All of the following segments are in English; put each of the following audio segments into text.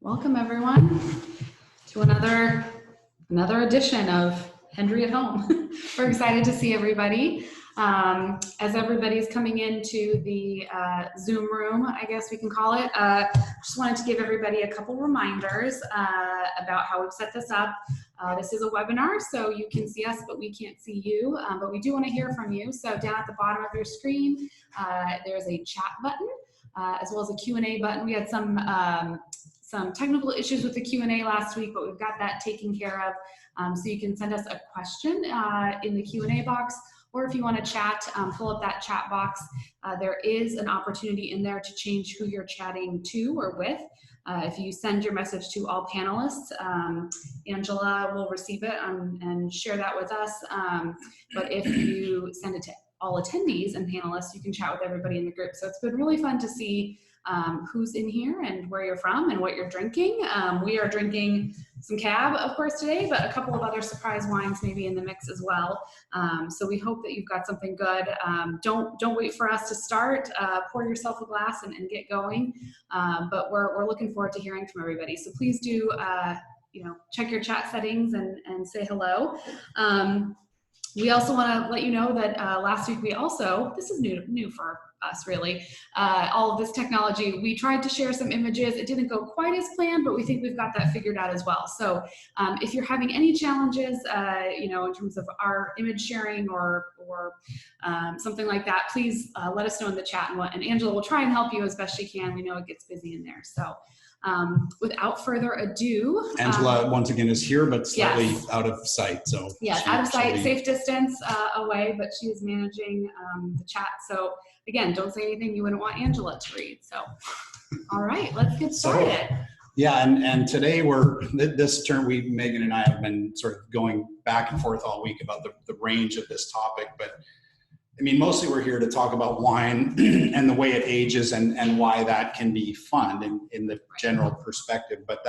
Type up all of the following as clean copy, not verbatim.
Welcome everyone to another edition of Hendry at Home. We're excited to see everybody. As everybody's coming into the Zoom room, I guess we can call it, just wanted to give everybody a couple reminders about how we've set this up. This is a webinar, so you can see us, but we can't see you, but we do want to hear from you. So down at the bottom of your screen, there's a chat button, as well as a Q&A button. We had some technical issues with the Q&A last week, but we've got that taken care of. So you can send us a question in the Q&A box, or if you want to chat, pull up that chat box. There is an opportunity in there to change who you're chatting to or with. If you send your message to all panelists, Angela will receive it and share that with us. But if you send it to all attendees and panelists, you can chat with everybody in the group. So it's been really fun to see who's in here and where you're from and what you're drinking. We are drinking some Cab, of course, today, but a couple of other surprise wines maybe in the mix as well. So we hope that you've got something good. Don't wait for us to start. Pour yourself a glass and get going. But we're looking forward to hearing from everybody. So please do check your chat settings and say hello. We also want to let you know that last week this is new for us really, all of this technology, we tried to share some images. It didn't go quite as planned, but we think we've got that figured out as well. So if you're having any challenges, in terms of our image sharing or something like that, please let us know in the chat, and Angela will try and help you as best she can. We know it gets busy in there. So without further ado, Angela once again is here, but slightly out of sight. So yes, out of sight, safe distance away, but she is managing the chat. So again, don't say anything you wouldn't want Angela to read. So, all right, let's get started. Yeah, and today this term, Megan and I have been sort of going back and forth all week about the range of this topic, but I mean, mostly we're here to talk about wine and the way it ages and why that can be fun in the general perspective. But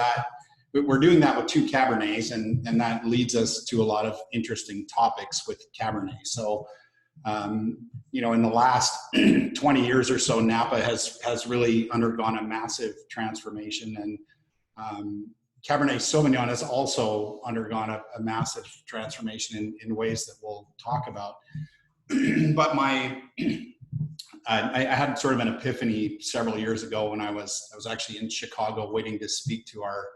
we're doing that with two Cabernets, and that leads us to a lot of interesting topics with Cabernet. So, in the last 20 years or so, Napa has really undergone a massive transformation, and Cabernet Sauvignon has also undergone a massive transformation in ways that we'll talk about. But I had sort of an epiphany several years ago when I was actually in Chicago waiting to speak to our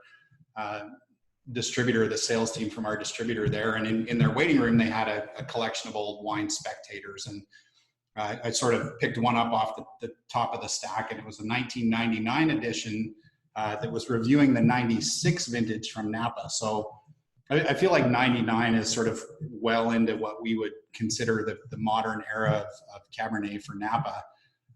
distributor, the sales team from our distributor there, and in their waiting room they had a collection of old wine spectators, and I sort of picked one up off the top of the stack, and it was a 1999 edition that was reviewing the 96 vintage from Napa. So I feel like 99 is sort of well into what we would consider the modern era of Cabernet for Napa.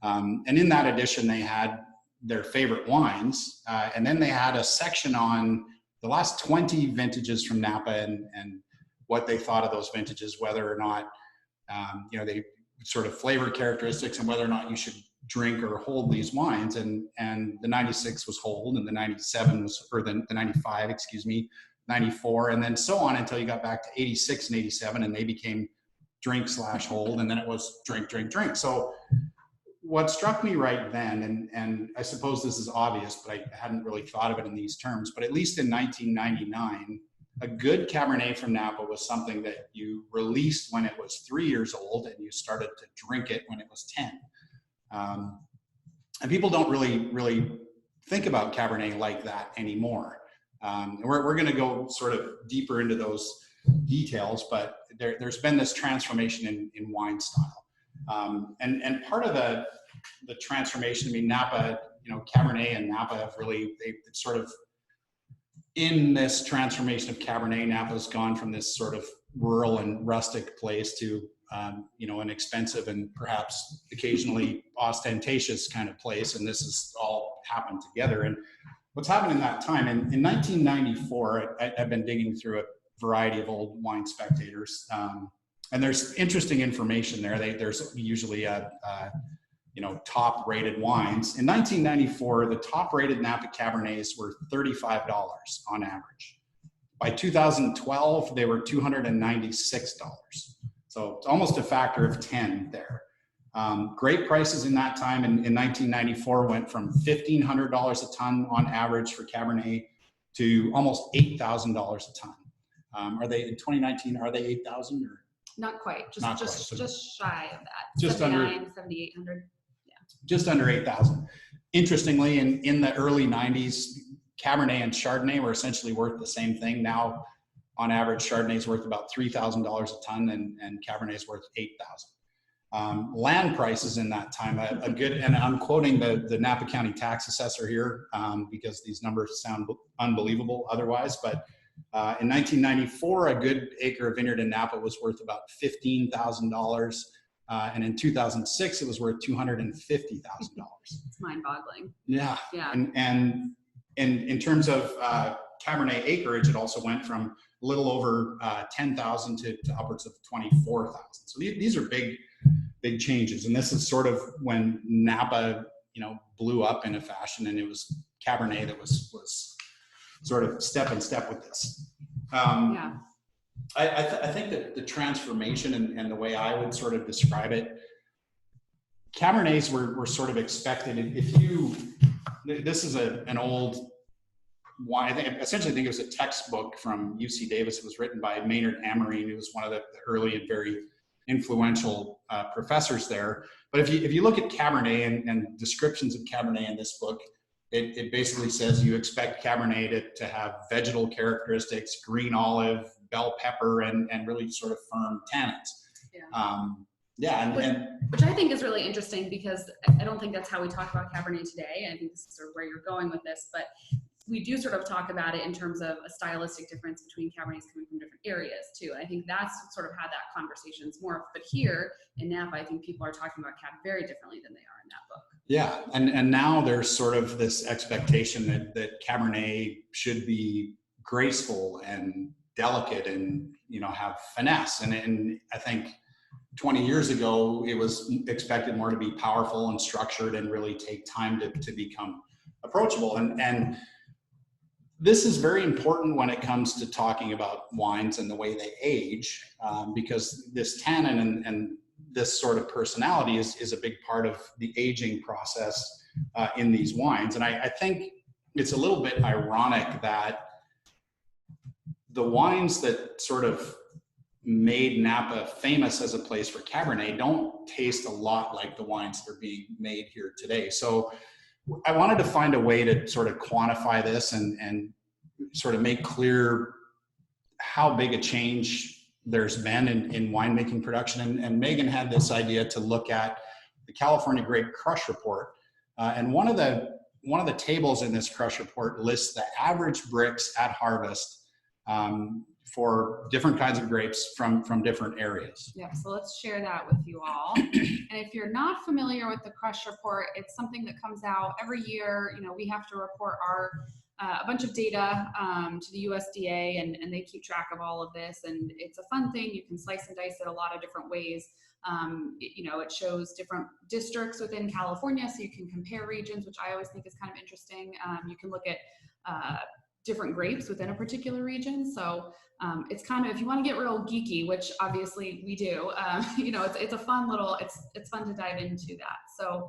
And in that edition, they had their favorite wines. And then they had a section on the last 20 vintages from Napa and what they thought of those vintages, whether or not, they sort of flavor characteristics and whether or not you should drink or hold these wines. And the 96 was hold, and the 97 was, or the 95, 94, and then so on until you got back to 86 and 87, and they became drink/hold, and then it was drink. So what struck me right then, and I suppose this is obvious, but I hadn't really thought of it in these terms, but at least in 1999, a good Cabernet from Napa was something that you released when it was 3 years old, and you started to drink it when it was 10. And people don't really think about Cabernet like that anymore. We're going to go sort of deeper into those details, but there's been this transformation in wine style. And part of the transformation, I mean, Napa, Cabernet and Napa have really, they sort of, in this transformation of Cabernet, Napa's gone from this sort of rural and rustic place to, an expensive and perhaps occasionally ostentatious kind of place. And this has all happened together. And what's happened in that time, in 1994, I've been digging through a variety of old wine spectators, and there's interesting information there. There's usually top-rated wines. In 1994, the top-rated Napa Cabernets were $35 on average. By 2012, they were $296. So it's almost a factor of 10 there. Grape prices in that time in 1994 went from $1,500 a ton on average for Cabernet to almost $8,000 a ton. Are they in 2019? Are they 8,000 or not quite? Just not just quite. just shy of that. Just 7,800. Yeah. Just under 8,000. Interestingly, in the early 90s, Cabernet and Chardonnay were essentially worth the same thing. Now, on average, Chardonnay is worth about $3,000 a ton, and Cabernet is worth $8,000. Land prices in that time, a good, and I'm quoting the Napa County tax assessor here because these numbers sound unbelievable otherwise, but in 1994, a good acre of vineyard in Napa was worth about $15,000. And in 2006, it was worth $250,000. It's mind-boggling. Yeah. Yeah. And in terms of Cabernet acreage, it also went from a little over 10,000 to upwards of 24,000. So these are big changes. And this is sort of when Napa, blew up in a fashion, and it was Cabernet that was sort of step in step with this. Yeah. I think that the transformation and the way I would sort of describe it, Cabernets were sort of expected. This is an old wine, I essentially think it was a textbook from UC Davis. It was written by Maynard Amarine, who was one of the early and very influential professors there. But if you look at Cabernet and descriptions of Cabernet in this book, it basically says you expect Cabernet to have vegetal characteristics, green olive, bell pepper, and really sort of firm tannins. Yeah. Which I think is really interesting, because I don't think that's how we talk about Cabernet today. I think this is sort of where you're going with this, but we do sort of talk about it in terms of a stylistic difference between Cabernets coming from different areas too. And I think that's sort of how that conversation's morphed. But here in Napa, I think people are talking about Cab very differently than they are in that book. Yeah, and now there's sort of this expectation that Cabernet should be graceful and delicate and have finesse. And I think 20 years ago, it was expected more to be powerful and structured and really take time to become approachable. And this is very important when it comes to talking about wines and the way they age, because this tannin and this sort of personality is a big part of the aging process in these wines. And I think it's a little bit ironic that the wines that sort of made Napa famous as a place for Cabernet don't taste a lot like the wines that are being made here today. So I wanted to find a way to sort of quantify this and sort of make clear how big a change there's been in winemaking production. And Megan had this idea to look at the California Grape Crush Report. And one of the tables in this Crush Report lists the average bricks at harvest for different kinds of grapes from different areas. Yeah, so let's share that with you all. And if you're not familiar with the Crush Report, it's something that comes out every year. We have to report a bunch of data to the USDA, and they keep track of all of this. And it's a fun thing. You can slice and dice it a lot of different ways. It shows different districts within California, so you can compare regions, which I always think is kind of interesting. You can look at different grapes within a particular region. So it's kind of, if you want to get real geeky, which obviously we do, it's a fun little, it's fun to dive into that. So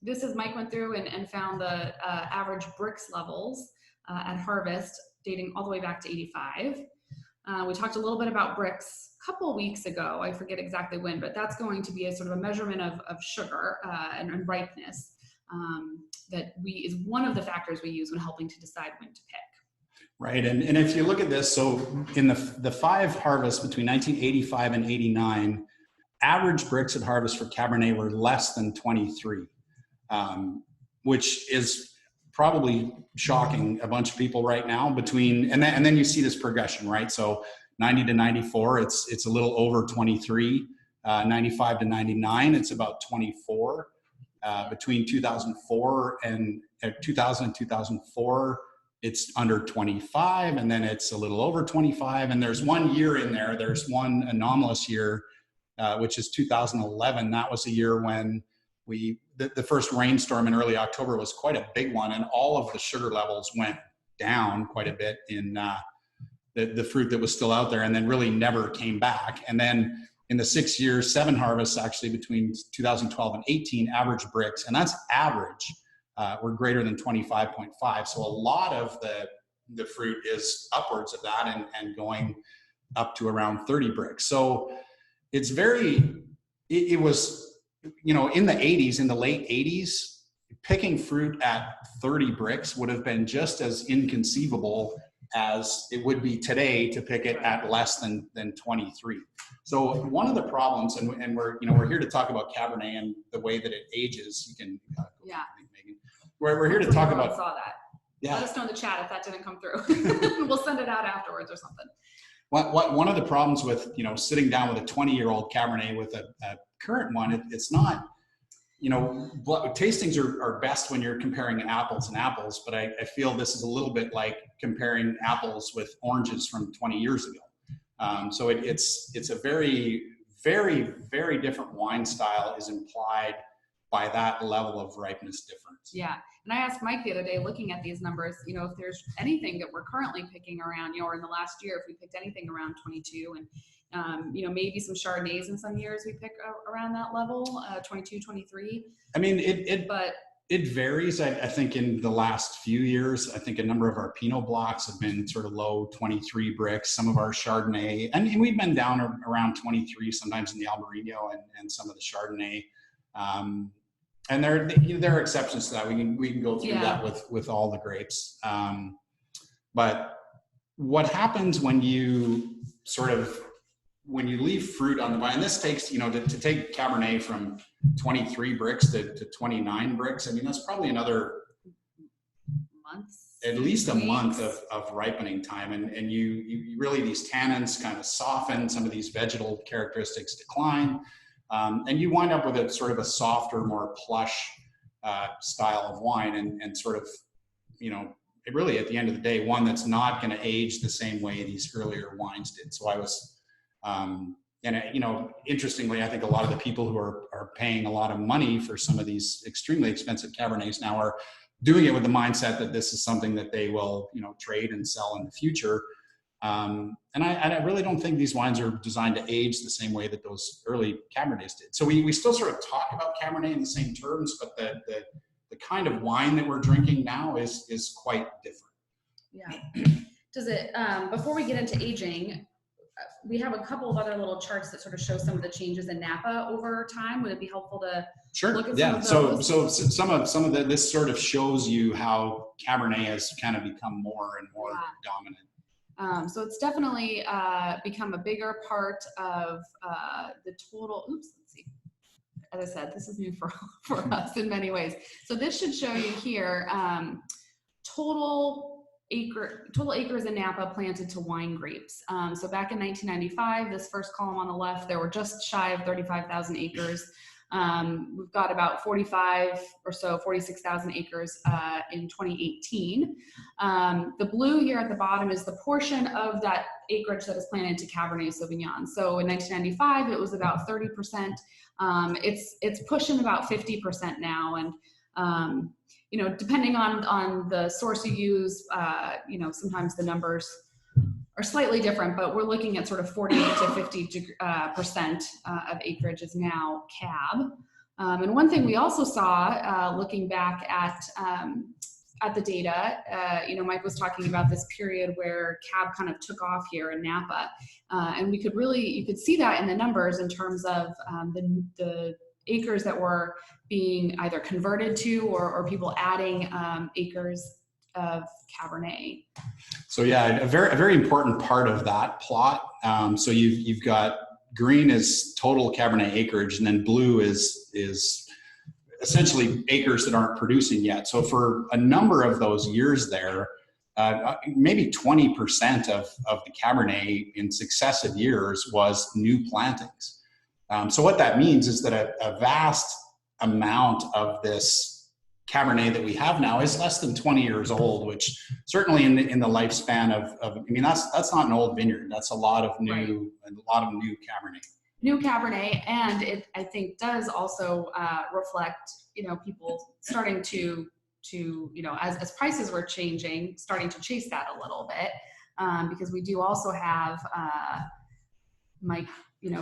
this is Mike went through and found the average bricks levels at harvest dating all the way back to 85. We talked a little bit about bricks a couple weeks ago. I forget exactly when, but that's going to be a sort of a measurement of sugar and ripeness that is one of the factors we use when helping to decide when to pick. Right, and if you look at this, so in the 5 harvests between 1985 and 89, average bricks at harvest for Cabernet were less than 23, which is probably shocking a bunch of people right now. And then you see this progression, right? So 90 to 94, it's a little over 23. 95 to 99, it's about 24. Between 2004 and 2000 and 2004, it's under 25, and then it's a little over 25. And there's one year in there, there's one anomalous year, which is 2011. That was a year when the first rainstorm in early October was quite a big one, and all of the sugar levels went down quite a bit in the fruit that was still out there, and then really never came back. And then in the 6 years, 7 harvests actually between 2012 and 18, average bricks, and that's average, were greater than 25.5. So a lot of the fruit is upwards of that and going up to around 30 bricks. So it's it was, you know, in the 80s, in the late 80s, picking fruit at 30 bricks would have been just as inconceivable as it would be today to pick it at less than 23. So one of the problems, and we're here to talk about Cabernet and the way that it ages. You can yeah. Megan. We're here to talk about. Saw that. Yeah. Let us know in the chat if that didn't come through. We'll send it out afterwards or something. One of the problems with, you know, sitting down with a 20-year-old Cabernet with a current one, it's not, you know, tastings are best when you're comparing apples and apples, but I feel this is a little bit like comparing apples with oranges from 20 years ago. So it's a very, very, very different wine style is implied by that level of ripeness difference. Yeah. And I asked Mike the other day, looking at these numbers, you know, if there's anything that we're currently picking around, you know, or in the last year, if we picked anything around 22 and, you know, maybe some Chardonnays in some years we pick around that level, 22, 23. I mean, it varies. I think in the last few years, I think a number of our Pinot blocks have been sort of low 23 bricks. Some of our Chardonnay, and we've been down around 23, sometimes in the Albarino and some of the Chardonnay. And there are exceptions to that. We can go through that with all the grapes. But what happens when you leave fruit on the vine, and this takes, you know, to take Cabernet from 23 bricks to 29 bricks, I mean, that's probably another months, at least a month of ripening time. And you really, these tannins kind of soften, some of these vegetal characteristics decline. And you wind up with a sort of a softer, more plush style of wine and sort of, you know, it really, at the end of the day, one that's not going to age the same way these earlier wines did. So I was, you know, interestingly, I think a lot of the people who are paying a lot of money for some of these extremely expensive Cabernets now are doing it with the mindset that this is something that they will, you know, trade and sell in the future. And I really don't think these wines are designed to age the same way that those early Cabernets did. So we still sort of talk about Cabernet in the same terms, but the kind of wine that we're drinking now is quite different. Yeah. Does it, before we get into aging, we have a couple of other little charts that sort of show some of the changes in Napa over time. Would it be helpful to look at some of those? So some of this sort of shows you how Cabernet has kind of become more and more dominant. So it's definitely become a bigger part of the total. Oops, let's see. As I said, this is new for us in many ways. So this should show you here total acres in Napa planted to wine grapes. So back in 1995, this first column on the left, there were just shy of 35,000 acres. We've got about 46,000 acres in 2018. The blue here at the bottom is the portion of that acreage that is planted to Cabernet Sauvignon. So in 1995, it was about 30%. It's pushing about 50% now. And, you know, depending on the source you use, you know, sometimes the numbers are slightly different, but we're looking at sort of 40 to 50% of acreage is now Cab. And one thing we also saw looking back at the data, you know, Mike was talking about this period where Cab kind of took off here in Napa. And you could see that in the numbers in terms of the acres that were being either converted to or people adding acres of Cabernet. So yeah, a very important part of that plot. So you've got green is total Cabernet acreage, and then blue is essentially acres that aren't producing yet. So for a number of those years there, maybe 20% of the Cabernet in successive years was new plantings. So what that means is that a vast amount of this Cabernet that we have now is less than 20 years old, which certainly in the lifespan of I mean, that's not an old vineyard. That's a lot of new, right. A lot of new Cabernet. New Cabernet, and it, I think, does also reflect, you know, people starting to you know, as prices were changing, starting to chase that a little bit, because we do also have Mike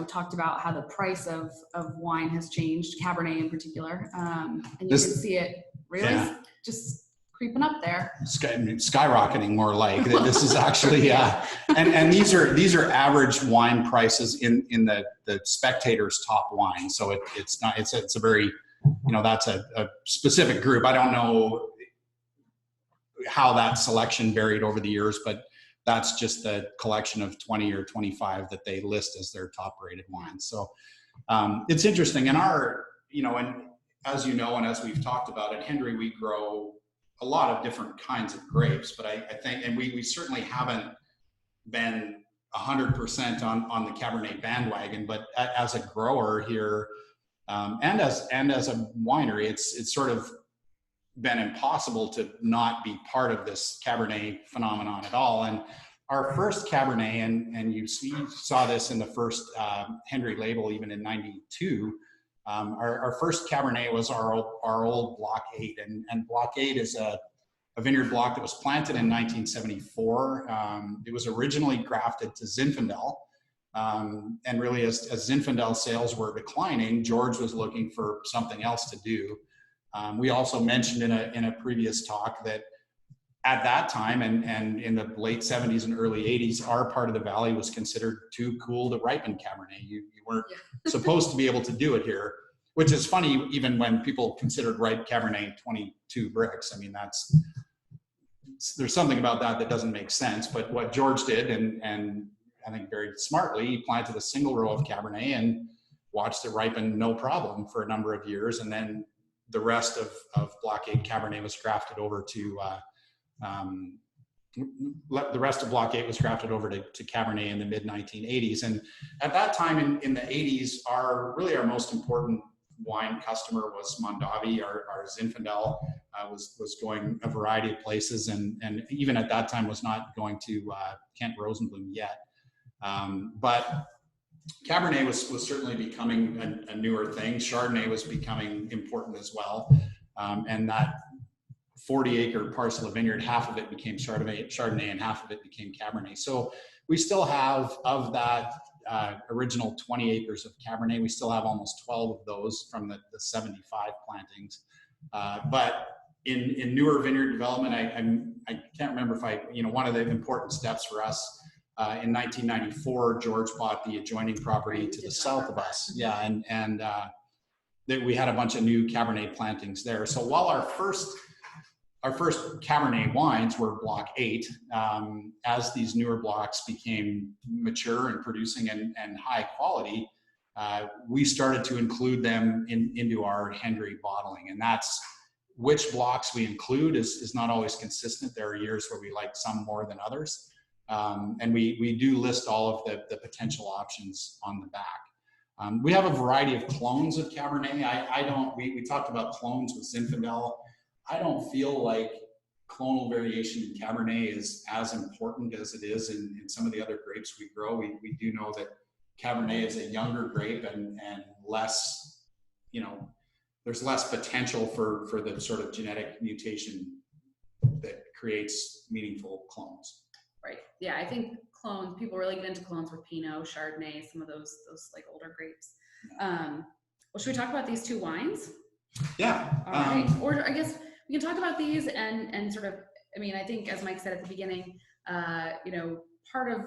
talked about how the price of wine has changed, Cabernet in particular. And you This- can see it really just creeping up there. Skyrocketing, more like. This is actually, and these are average wine prices in the Spectator's top wine. So it's a very, that's a specific group. I don't know how that selection varied over the years, but that's just the collection of 20 or 25 that they list as their top rated wines. So it's interesting. And and as you know, and as we've talked about at Hendry, we grow a lot of different kinds of grapes, but I think, and we certainly haven't been 100% on the Cabernet bandwagon, but as a grower here, and as a winery, it's sort of been impossible to not be part of this Cabernet phenomenon at all. And our first Cabernet, and you saw this in the first Hendry label, even in '92. Our first Cabernet was our old Block 8, and Block 8 is a vineyard block that was planted in 1974. It was originally grafted to Zinfandel, and really as Zinfandel sales were declining, George was looking for something else to do. We also mentioned in a previous talk that at that time and in the late 70s and early 80s, our part of the valley was considered too cool to ripen Cabernet. You weren't supposed to be able to do it here, which is funny even when people considered ripe Cabernet 22 bricks. I mean, there's something about that doesn't make sense. But what George did, and I think very smartly, he planted a single row of Cabernet and watched it ripen no problem for a number of years. And then the rest of Block 8 Cabernet was grafted over to the rest of Block 8 was grafted over to Cabernet in the mid 1980s. And at that time in the 80s, our most important wine customer was Mondavi. Our Zinfandel was going a variety of places, and even at that time was not going to Kent Rosenblum yet. But Cabernet was certainly becoming a newer thing. Chardonnay was becoming important as well. And that 40-acre parcel of vineyard, half of it became Chardonnay and half of it became Cabernet. So we still have, of that original 20 acres of Cabernet, we still have almost 12 of those from the 75 plantings. But in newer vineyard development, I can't remember if one of the important steps for us in 1994, George bought the adjoining property to the south of us. Yeah, and we had a bunch of new Cabernet plantings there. So while our first Cabernet wines were Block 8, as these newer blocks became mature and producing and high quality, we started to include them into our Hendry bottling. And that's which blocks we include is not always consistent. There are years where we like some more than others. And we do list all of the potential options on the back. We have a variety of clones of Cabernet. We talked about clones with Zinfandel. I don't feel like clonal variation in Cabernet is as important as it is in some of the other grapes we grow. We do know that Cabernet is a younger grape and less, there's less potential for the sort of genetic mutation that creates meaningful clones. Right. Yeah, I think clones, people really get into clones with Pinot, Chardonnay, some of those like older grapes. Yeah. Well, should we talk about these two wines? Yeah. All right. Or I guess we can talk about these and sort of, I think as Mike said at the beginning, part of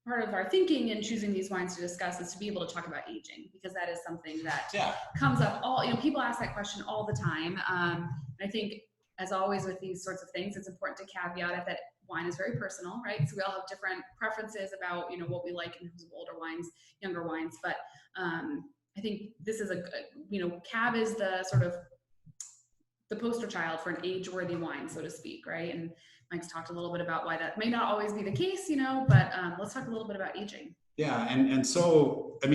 our thinking in choosing these wines to discuss is to be able to talk about aging, because that is something that comes up people ask that question all the time. And I think, as always with these sorts of things, it's important to caveat it that wine is very personal, right? So we all have different preferences about, what we like in terms of older wines, younger wines. But I think this is Cab is the sort of the poster child for an age-worthy wine, so to speak, right? And Mike's talked a little bit about why that may not always be the case, but let's talk a little bit about aging. Yeah, and so, I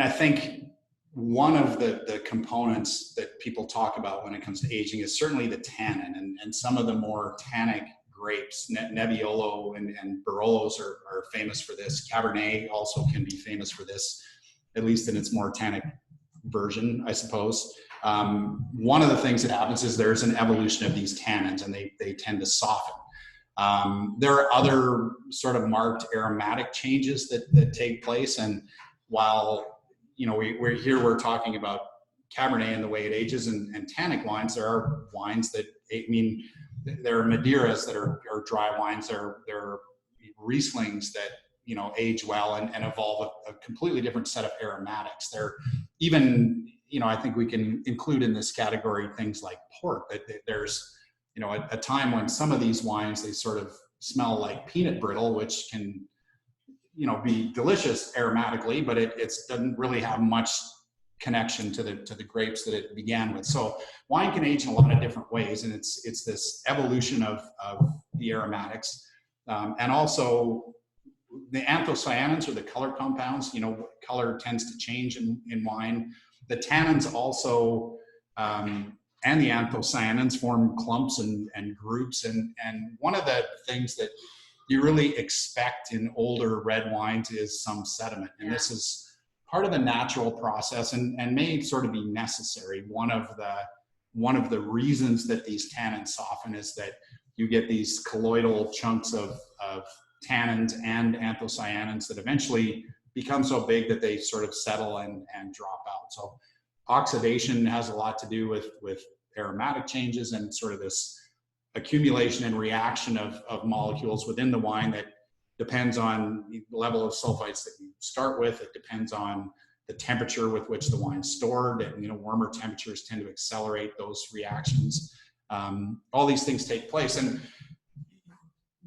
think one of the components that people talk about when it comes to aging is certainly the tannin, and some of the more tannic grapes, Nebbiolo and Barolos are famous for this. Cabernet also can be famous for this, at least in its more tannic version, I suppose. One of the things that happens is there's an evolution of these tannins, and they tend to soften. There are other sort of marked aromatic changes that take place. And while, you know, we're talking about Cabernet and the way it ages and tannic wines, there are wines that, I mean, there are Madeiras that are dry wines. There are Rieslings that, you know, age well and evolve a completely different set of aromatics. They're even, you know, I think we can include in this category things like port. That there's, you know, a time when some of these wines, they sort of smell like peanut brittle, which can, you know, be delicious aromatically, but it doesn't really have much connection to the grapes that it began with. So wine can age in a lot of different ways, and it's this evolution of the aromatics, and also the anthocyanins, or the color compounds. You know, color tends to change in wine. The tannins also, and the anthocyanins form clumps and groups. And one of the things that you really expect in older red wines is some sediment. And this is part of the natural process, and may sort of be necessary. One of the reasons that these tannins soften is that you get these colloidal chunks of tannins and anthocyanins that eventually become so big that they sort of settle and drop out. So oxidation has a lot to do with aromatic changes and sort of this accumulation and reaction of molecules within the wine that depends on the level of sulfites that you start with. It depends on the temperature with which the wine's stored, and, you know, warmer temperatures tend to accelerate those reactions. All these things take place. And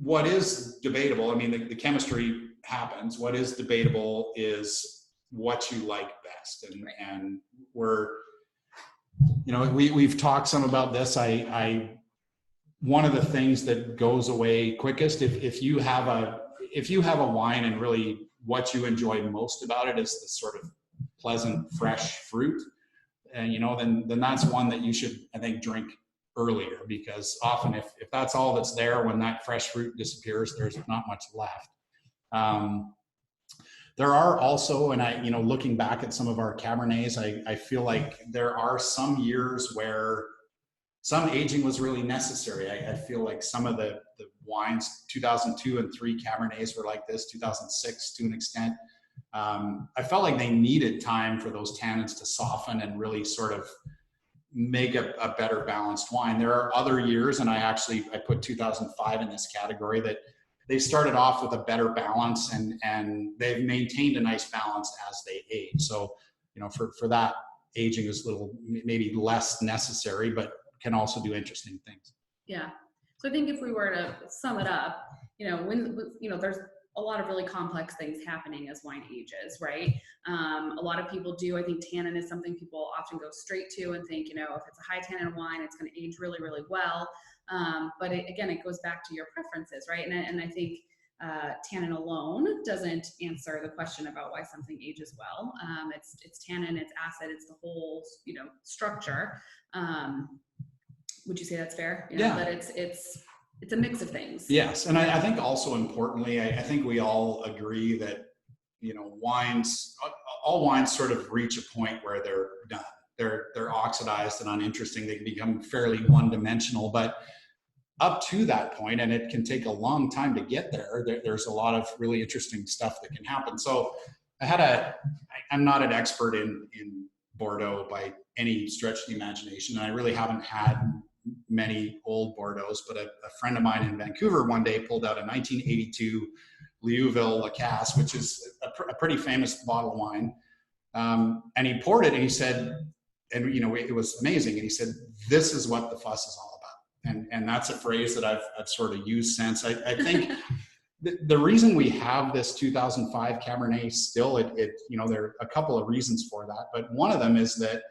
what is debatable, I mean, the chemistry happens. What is debatable is what you like best. And we're, you know, we've talked some about this. One of the things that goes away quickest, if you have a wine and really what you enjoy most about it is the sort of pleasant, fresh fruit, and, you know, then that's one that you should, I think, drink earlier, because often if that's all that's there when that fresh fruit disappears, there's not much left. There are also, and you know, looking back at some of our Cabernets, I feel like there are some years where some aging was really necessary. I feel like some of the wines, 2002 and 3 Cabernets were like this, 2006 to an extent. I felt like they needed time for those tannins to soften and really sort of make a better balanced wine. There are other years, and I put 2005 in this category, that they started off with a better balance, and they've maintained a nice balance as they age. So, you know, for that, aging is a little maybe less necessary, but can also do interesting things. Yeah. So I think if we were to sum it up, you know, there's a lot of really complex things happening as wine ages, right? A lot of people do, I think tannin is something people often go straight to and think, you know, if it's a high tannin wine, it's going to age really, really well. But it goes back to your preferences, right? And I think tannin alone doesn't answer the question about why something ages well. It's tannin, it's acid, it's the whole, you know, structure. Would you say that's fair? You know, yeah. That it's a mix of things. Yes, and I think also importantly, I think we all agree that, you know, all wines sort of reach a point where they're done. They're oxidized and uninteresting. They can become fairly one-dimensional, but up to that point, and it can take a long time to get there, there's a lot of really interesting stuff that can happen. So I'm not an expert in Bordeaux by any stretch of the imagination. I really haven't had many old Bordeaux's, but a friend of mine in Vancouver one day pulled out a 1982 Lieuville Lacasse, which is a pretty famous bottle of wine. And he poured it, and he said, and, you know, it was amazing. And he said, "This is what the fuss is all about." And that's a phrase that I've sort of used since. I think the reason we have this 2005 Cabernet still, you know, there are a couple of reasons for that, but one of them is that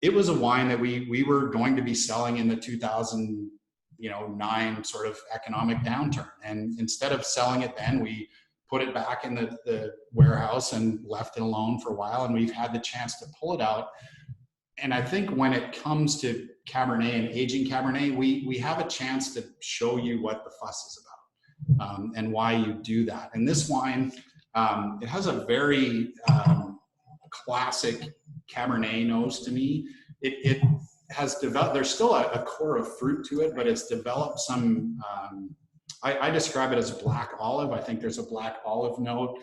it was a wine that we were going to be selling in the 2009 sort of economic downturn. And instead of selling it then, we put it back in the warehouse and left it alone for a while. And we've had the chance to pull it out. And I think when it comes to Cabernet and aging Cabernet, we have a chance to show you what the fuss is about, and why you do that. And this wine, it has a very classic Cabernet nose to me. It has developed, there's still a core of fruit to it, but it's developed some I describe it as black olive. I think there's a black olive note.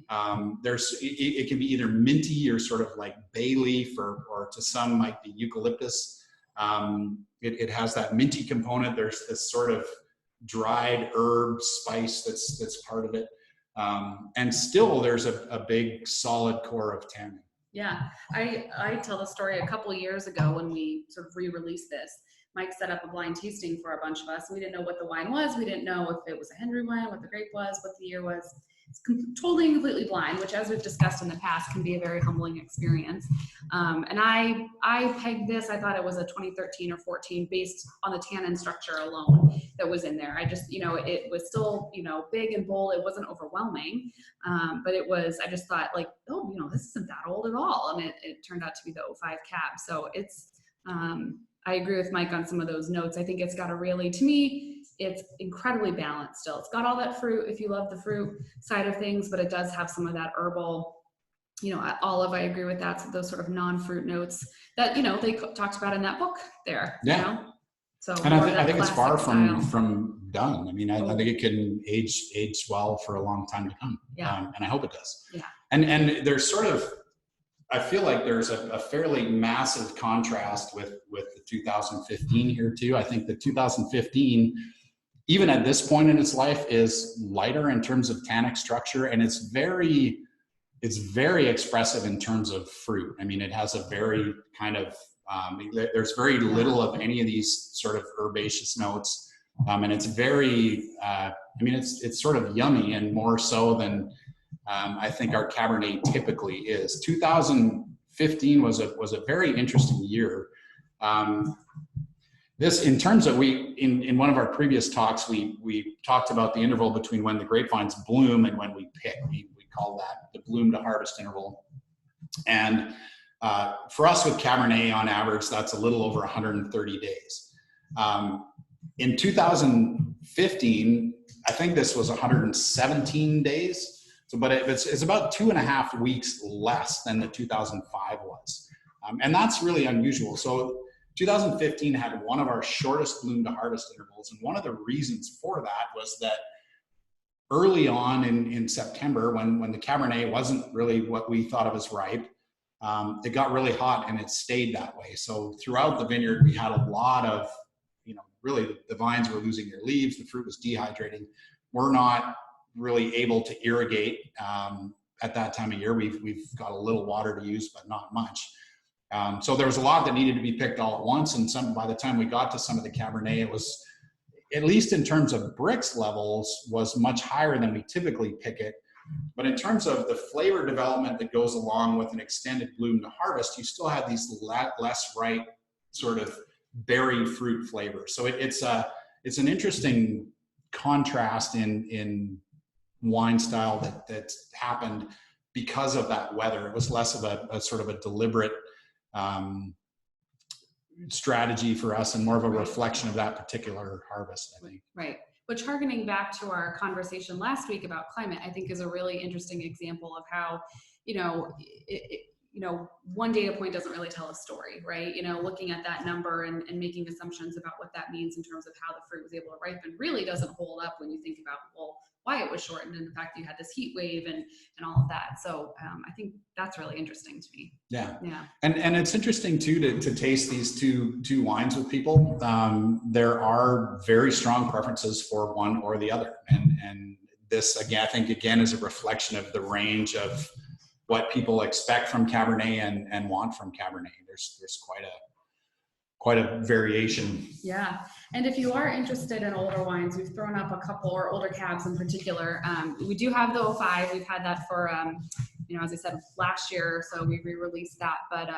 It can be either minty or sort of like bay leaf, or to some might be eucalyptus. It has that minty component. There's this sort of dried herb spice that's part of it. And still there's a big solid core of tannin. Yeah, I tell the story a couple of years ago when we sort of re-released this. Mike set up a blind tasting for a bunch of us. We didn't know what the wine was. We didn't know if it was a Hendry wine, what the grape was, what the year was. It's totally and completely blind, which, as we've discussed in the past, can be a very humbling experience. And I pegged this. I thought it was a 2013 or 14 based on the tannin structure alone that was in there. I just, it was still, big and bold. It wasn't overwhelming, but it was, I just thought like, oh, this isn't that old at all. And it turned out to be the 05 cab. So it's, I agree with Mike on some of those notes. I think it's got a really, to me, it's incredibly balanced still. It's got all that fruit if you love the fruit side of things, but it does have some of that herbal, olive. I agree with that. So those sort of non-fruit notes that, they talked about in that book there. Yeah. So, and I think it's far from done. I mean, I think it can age well for a long time to come. Yeah. And I hope it does. Yeah. And there's sort of, I feel like there's a fairly massive contrast with the 2015 here too. I think the 2015, even at this point in its life, is lighter in terms of tannic structure, and it's very expressive in terms of fruit. I mean, it has a very kind of, there's very little of any of these sort of herbaceous notes. And it's very, it's sort of yummy, and more so than I think our Cabernet typically is. 2015 was a very interesting year. This, in terms of, in one of our previous talks, we talked about the interval between when the grapevines bloom and when we pick. We call that the bloom to harvest interval. And for us with Cabernet, on average, that's a little over 130 days. In 2015, I think this was 117 days. So, but it's about 2.5 weeks less than the 2005 was. And that's really unusual. So 2015 had one of our shortest bloom to harvest intervals. And one of the reasons for that was that early on in September, when the Cabernet wasn't really what we thought of as ripe, it got really hot and it stayed that way. So throughout the vineyard, we had a lot of, really the vines were losing their leaves, the fruit was dehydrating. We're not really able to irrigate at that time of year. We've got a little water to use, but not much. So there was a lot that needed to be picked all at once. And by the time we got to some of the Cabernet, it was, at least in terms of Brix levels, was much higher than we typically pick it. But in terms of the flavor development that goes along with an extended bloom to harvest, you still have these less ripe sort of berry fruit flavors. So it's an interesting contrast in wine style that happened because of that weather. It was less of a sort of a deliberate strategy for us and more of a reflection of that particular harvest, I think. Right. Which, harkening back to our conversation last week about climate, I think is a really interesting example of how, one data point doesn't really tell a story, right? Looking at that number and making assumptions about what that means in terms of how the fruit was able to ripen really doesn't hold up when you think about, well, why it was shortened and the fact that you had this heat wave and all of that. So I think that's really interesting to me. Yeah. Yeah. And it's interesting too to taste these two wines with people. There are very strong preferences for one or the other. And this, again, I think again is a reflection of the range of what people expect from Cabernet and want from Cabernet. There's quite a variation. Yeah. And if you are interested in older wines, we've thrown up a couple, or older cabs in particular. We do have the 05. We've had that for, as I said, last year. So we re-released that. But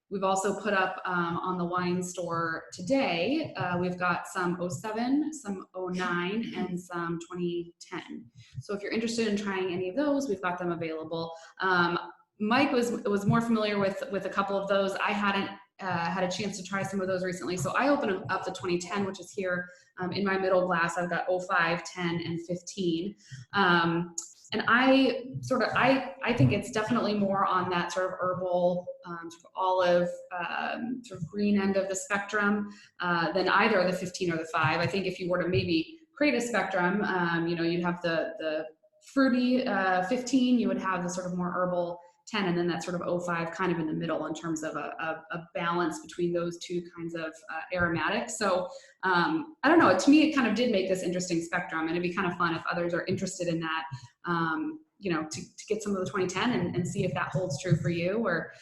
we've also put up on the wine store today, we've got some 07, some 09, and some 2010. So if you're interested in trying any of those, we've got them available. Mike was more familiar with a couple of those. I hadn't had a chance to try some of those recently. So I opened up the 2010, which is here in my middle glass. I've got 05, 10, and 15. And I think it's definitely more on that sort of herbal, sort of olive, sort of green end of the spectrum than either the 15 or the 5. I think if you were to maybe create a spectrum, you'd have the fruity 15, you would have the sort of more herbal 10, and then that sort of 05 kind of in the middle in terms of a balance between those two kinds of aromatics. So I don't know, to me it kind of did make this interesting spectrum, and it'd be kind of fun if others are interested in that, to get some of the 2010 and see if that holds true for you, or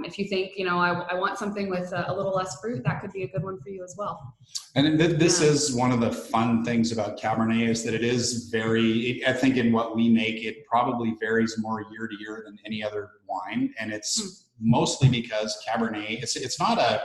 if you think, I want something with a little less fruit, that could be a good one for you as well. And this is one of the fun things about Cabernet, is that it is I think in what we make, it probably varies more year to year than any other wine. And it's mostly because Cabernet, it's not a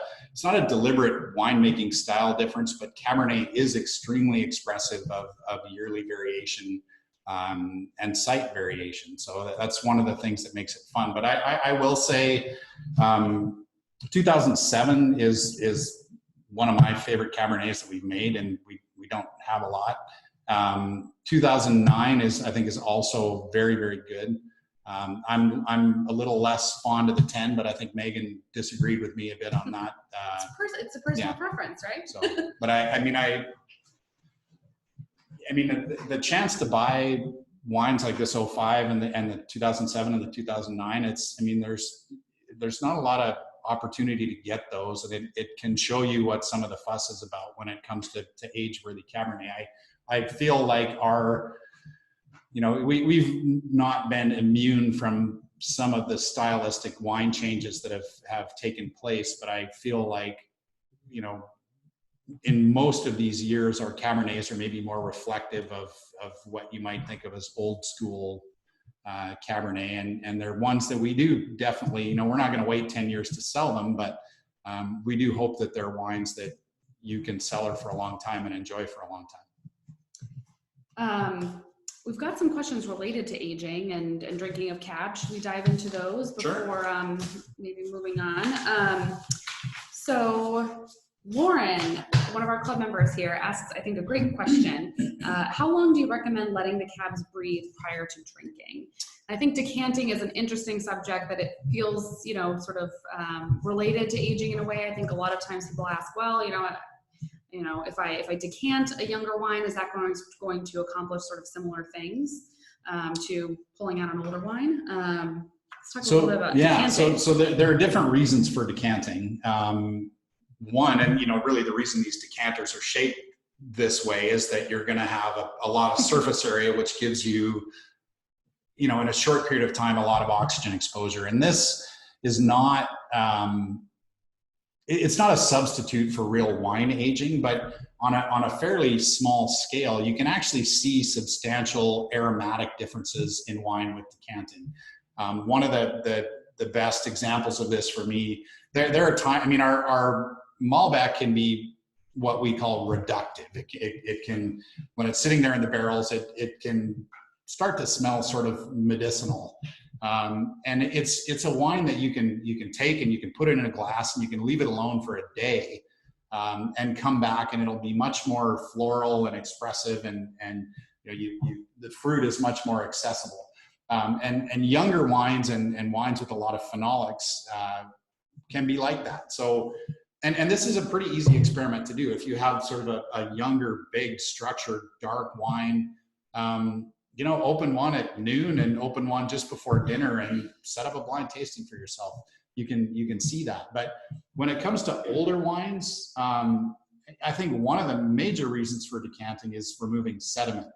deliberate winemaking style difference, but Cabernet is extremely expressive of yearly variation and site variation. So that's one of the things that makes it fun. But I will say 2007 is one of my favorite Cabernets that we've made, and we don't have a lot. 2009 I think is also very, very good. I'm a little less fond of the 10, but I think Megan disagreed with me a bit on that. It's a personal preference, right? So, but I mean, the chance to buy wines like this 05 and the 2007 and the 2009, there's not a lot of opportunity to get those, and it can show you what some of the fuss is about when it comes to age-worthy Cabernet. I feel like we've not been immune from some of the stylistic wine changes that have taken place, but I feel like, in most of these years, our Cabernets are maybe more reflective of what you might think of as old school Cabernet, and they're ones that we do definitely, we're not going to wait 10 years to sell them, but we do hope that they're wines that you can cellar for a long time and enjoy for a long time. We've got some questions related to aging and drinking of cab. Should we dive into those before maybe moving on? So Lauren, one of our club members here, asks, I think, a great question. How long do you recommend letting the cabs breathe prior to drinking? I think decanting is an interesting subject, that it feels, sort of related to aging in a way. I think a lot of times people ask, well, if I decant a younger wine, is that going to accomplish sort of similar things to pulling out an older wine? Let's talk a little bit about decanting. So there are different reasons for decanting. One, and really the reason these decanters are shaped this way is that you're going to have a lot of surface area, which gives you, in a short period of time, a lot of oxygen exposure. And this is not, it's not a substitute for real wine aging, but on a fairly small scale, you can actually see substantial aromatic differences in wine with decanting. One of the best examples of this for me, there are times, our Malbec can be what we call reductive. It can, when it's sitting there in the barrels, it can start to smell sort of medicinal. And it's a wine that you can take and you can put it in a glass and you can leave it alone for a day and come back, and it'll be much more floral and expressive, and the fruit is much more accessible. And younger wines and wines with a lot of phenolics can be like that. So, and this is a pretty easy experiment to do. If you have sort of a younger, big, structured, dark wine, open one at noon and open one just before dinner and set up a blind tasting for yourself. You can see that. But when it comes to older wines, I think one of the major reasons for decanting is removing sediment.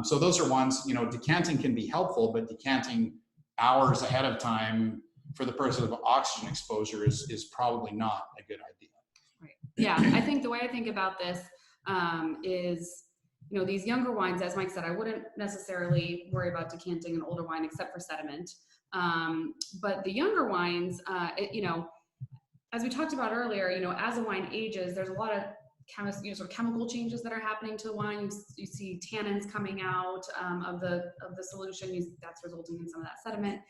So those are ones, decanting can be helpful, but decanting hours ahead of time for the purpose of oxygen exposure is probably not a good idea. Right. Yeah, I think the way I think about this is, these younger wines, as Mike said, I wouldn't necessarily worry about decanting an older wine except for sediment. But the younger wines, as we talked about earlier, as a wine ages, there's a lot of chemical changes that are happening to the wine. You see tannins coming out of the solution. That's resulting in some of that sediment.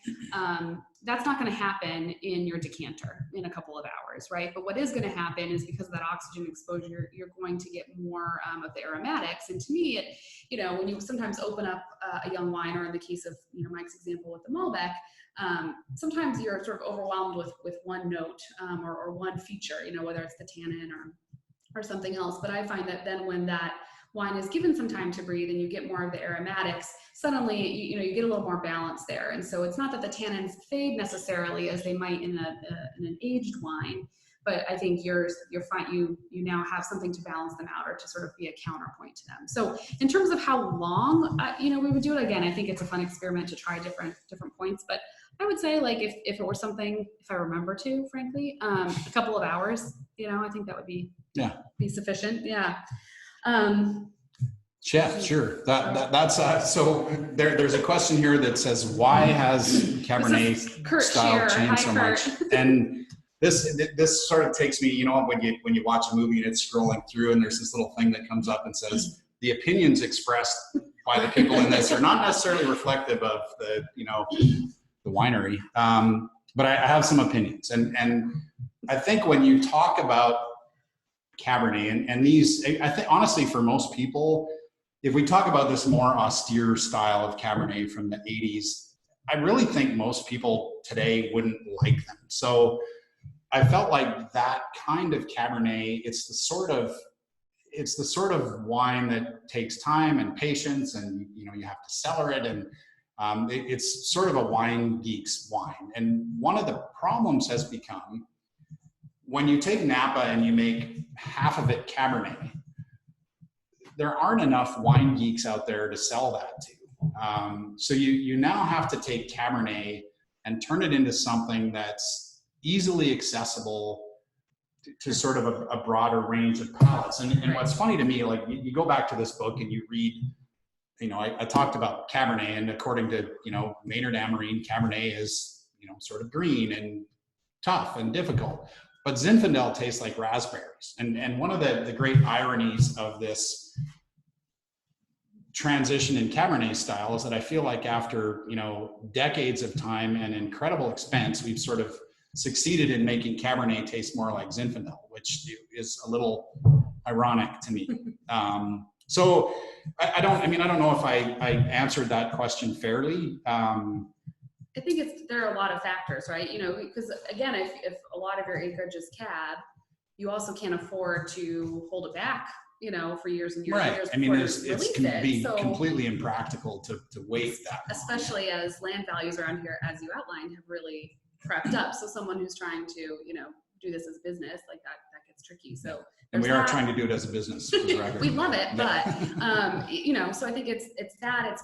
That's not going to happen in your decanter in a couple of hours, right? But what is going to happen is, because of that oxygen exposure, you're going to get more of the aromatics. And to me, when you sometimes open up a young wine, or in the case of Mike's example with the Malbec, sometimes you're sort of overwhelmed with one note or one feature, whether it's the tannin or something else. But I find that then when that wine is given some time to breathe and you get more of the aromatics, suddenly, you get a little more balance there. And so it's not that the tannins fade necessarily as they might in an aged wine, but I think you're fine. You now have something to balance them out or to sort of be a counterpoint to them. So in terms of how long, we would do it again, I think it's a fun experiment to try different points, but I would say like if it were something, if I remember to, frankly, a couple of hours, I think that would be sufficient. Yeah. Yeah, sure. That's so. There's a question here that says, why has Cabernet style changed so much? And this sort of takes me, when you watch a movie and it's scrolling through, and there's this little thing that comes up and says the opinions expressed by the people in this are not necessarily reflective of the winery. But I have some opinions, and I think when you talk about Cabernet and these, I think honestly for most people, if we talk about this more austere style of Cabernet from the 80s, I really think most people today wouldn't like them. So I felt like that kind of Cabernet, it's the sort of wine that takes time and patience, and you have to cellar it, and it's sort of a wine geek's wine. And one of the problems has become when you take Napa and you make half of it Cabernet, there aren't enough wine geeks out there to sell that to. So you now have to take Cabernet and turn it into something that's easily accessible to sort of a broader range of palates. And what's funny to me, like you go back to this book and you read, I talked about Cabernet, and according to, Maynard Amarine, Cabernet is, sort of green and tough and difficult. But Zinfandel tastes like raspberries. And one of the great ironies of this transition in Cabernet style is that I feel like after, decades of time and incredible expense, we've sort of succeeded in making Cabernet taste more like Zinfandel, which is a little ironic to me. So I don't know if I answered that question fairly. I think there are a lot of factors, right? Because again, if a lot of your acreage is cab, you also can't afford to hold it back, for years and years and years. Right. It can be completely impractical to wait that long. Especially as land values around here, as you outlined, have really crept up. So someone who's trying to, do this as business, like that gets tricky. So and we are trying to do it as a business. We love it, but so I think it's that, it's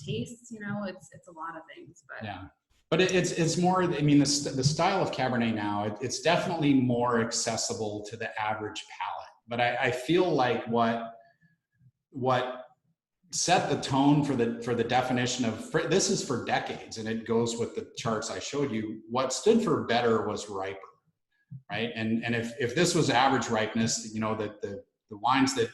tastes, it's a lot of things. But yeah, but it's more. The style of Cabernet now, it's definitely more accessible to the average palate. But I feel like what set the tone for the definition of this is for decades, and it goes with the charts I showed you. What stood for better was riper. Right. And if this was average ripeness, the wines that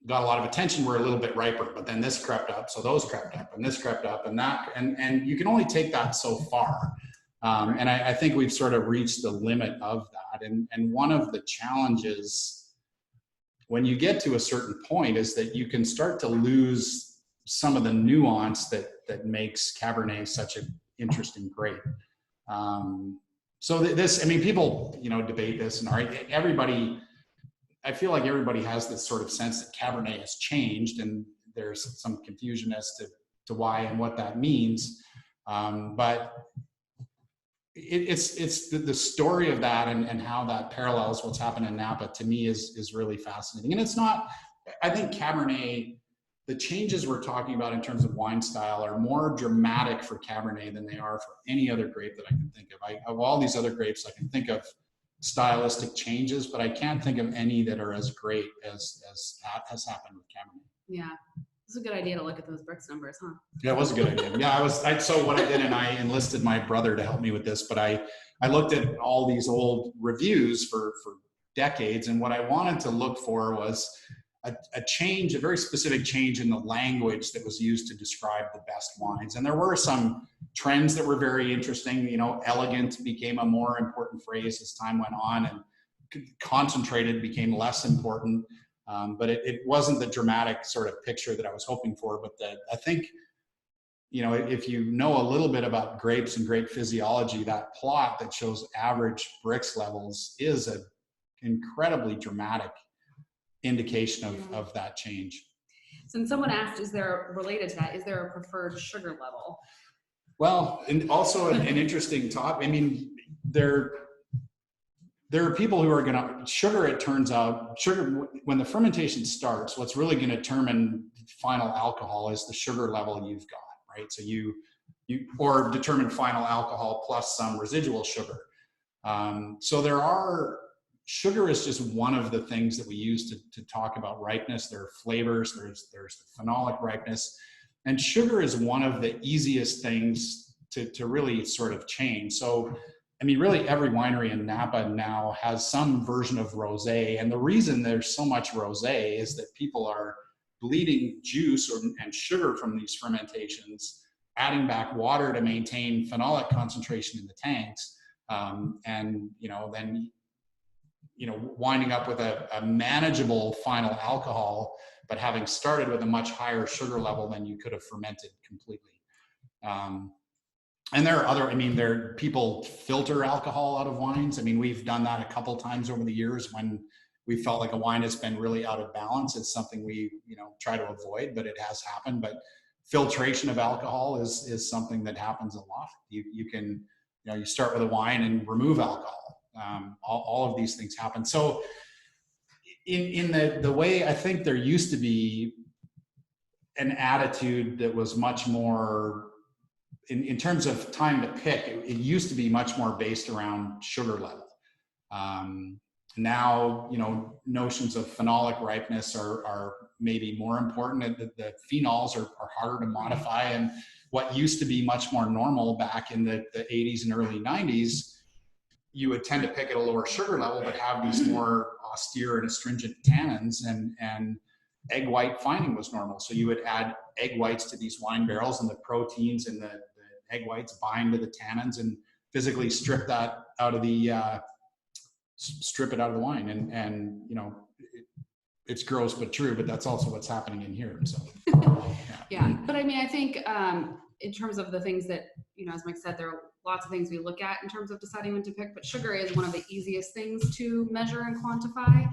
got a lot of attention were a little bit riper, but then this crept up. So those crept up and this crept up and that, and you can only take that so far. And I think we've sort of reached the limit of that. And one of the challenges when you get to a certain point is that you can start to lose some of the nuance that makes Cabernet such an interesting grape. So people, debate this, and I feel like everybody has this sort of sense that Cabernet has changed, and there's some confusion as to why and what that means. But it's the story of that and how that parallels what's happened in Napa, to me, is really fascinating. And it's not, I think Cabernet, the changes we're talking about in terms of wine style are more dramatic for Cabernet than they are for any other grape that I can think of. Of all these other grapes, I can think of stylistic changes, but I can't think of any that are as great as has happened with Cabernet. Yeah, it's a good idea to look at those Brix numbers, huh? Yeah, it was a good idea. Yeah, so what I did, and I enlisted my brother to help me with this, but I looked at all these old reviews for decades, and what I wanted to look for was a change, a very specific change in the language that was used to describe the best wines. And there were some trends that were very interesting. Elegant became a more important phrase as time went on, and concentrated became less important. But it wasn't the dramatic sort of picture that I was hoping for. But I think, if you know a little bit about grapes and grape physiology, that plot that shows average Brix levels is an incredibly dramatic indication of that change. So someone asked, related to that, is there a preferred sugar level? Well, and also an interesting topic. I mean, there are people who are going to sugar. It turns out sugar, when the fermentation starts, what's really going to determine final alcohol is the sugar level you've got, right? So you or determine final alcohol plus some residual sugar. So sugar is just one of the things that we use to talk about ripeness. There are flavors, there's the phenolic ripeness, and sugar is one of the easiest things to really sort of change. So, I mean, really every winery in Napa now has some version of rosé, and the reason there's so much rosé is that people are bleeding juice and sugar from these fermentations, adding back water to maintain phenolic concentration in the tanks, and then winding up with a manageable final alcohol, but having started with a much higher sugar level than you could have fermented completely. And there are other, people filter alcohol out of wines. I mean, we've done that a couple times over the years when we felt like a wine has been really out of balance. It's something we, try to avoid, but it has happened. But filtration of alcohol is something that happens a lot. You can, you start with a wine and remove alcohol. All of these things happen. So in the way, I think there used to be an attitude that was much more, in terms of time to pick, it used to be much more based around sugar level. Now, notions of phenolic ripeness are maybe more important. The phenols are harder to modify, and what used to be much more normal back in the 80s and early 90s, you would tend to pick at a lower sugar level, but have these more austere and astringent tannins, and egg white fining was normal. So you would add egg whites to these wine barrels, and the proteins in the egg whites bind to the tannins and physically strip that out of the wine. And it's gross but true, but that's also what's happening in here. So yeah. But I mean, I think in terms of the things that, as Mike said, there are lots of things we look at in terms of deciding when to pick, but sugar is one of the easiest things to measure and quantify.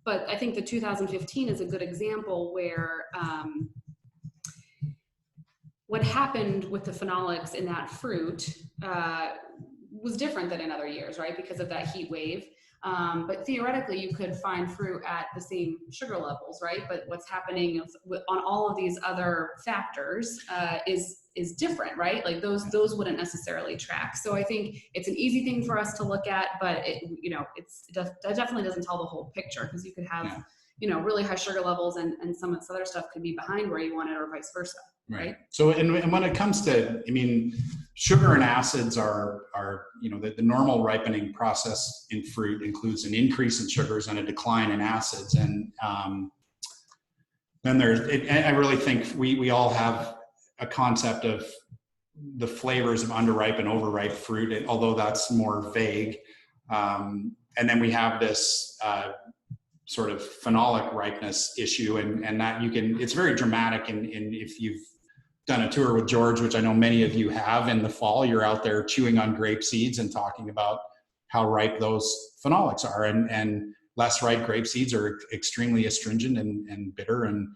But I think the 2015 is a good example where what happened with the phenolics in that fruit was different than in other years, right? Because of that heat wave. But theoretically, you could find fruit at the same sugar levels, right? But what's happening on all of these other factors is different, right? Like those wouldn't necessarily track. So I think it's an easy thing for us to look at, but it definitely doesn't tell the whole picture, because you could have really high sugar levels and some of this other stuff could be behind where you want it, or vice versa. Right. So, and when it comes to, sugar and acids are the normal ripening process in fruit includes an increase in sugars and a decline in acids. And then I really think we all have a concept of the flavors of underripe and overripe fruit, although that's more vague. And then we have this sort of phenolic ripeness issue, and that it's very dramatic. And if you've done a tour with George, which I know many of you have, in the fall, you're out there chewing on grape seeds and talking about how ripe those phenolics are, and less ripe grape seeds are extremely astringent and bitter. And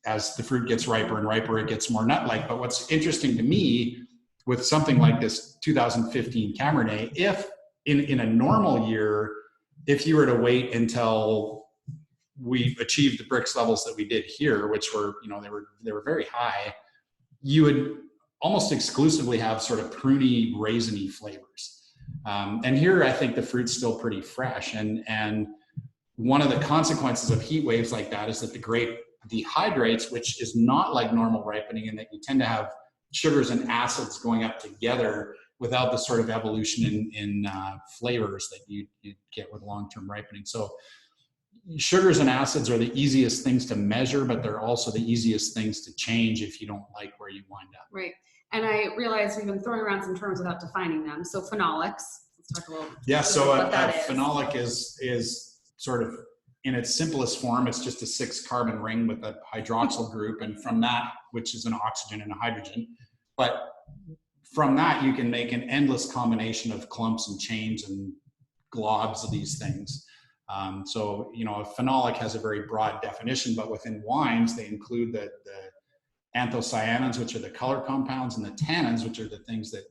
as the fruit gets riper and riper, it gets more nut-like. But what's interesting to me with something like this 2015 Cabernet, if in a normal year, if you were to wait until we achieved the Brix levels that we did here, which were, they were very high, you would almost exclusively have sort of pruny, raisiny flavors. And here, I think the fruit's still pretty fresh. And one of the consequences of heat waves like that is that the grape dehydrates, which is not like normal ripening, in that you tend to have sugars and acids going up together without the sort of evolution in flavors that you get with long-term ripening. So sugars and acids are the easiest things to measure, but they're also the easiest things to change if you don't like where you wind up. Right. And I realize we've been throwing around some terms without defining them. So phenolics, let's talk a little bit. Yeah, so a phenolic is sort of, in its simplest form, it's just a 6-carbon ring with a hydroxyl group, and from that, which is an oxygen and a hydrogen. But from that, you can make an endless combination of clumps and chains and globs of these things. So, a phenolic has a very broad definition, but within wines, they include the anthocyanins, which are the color compounds, and the tannins, which are the things that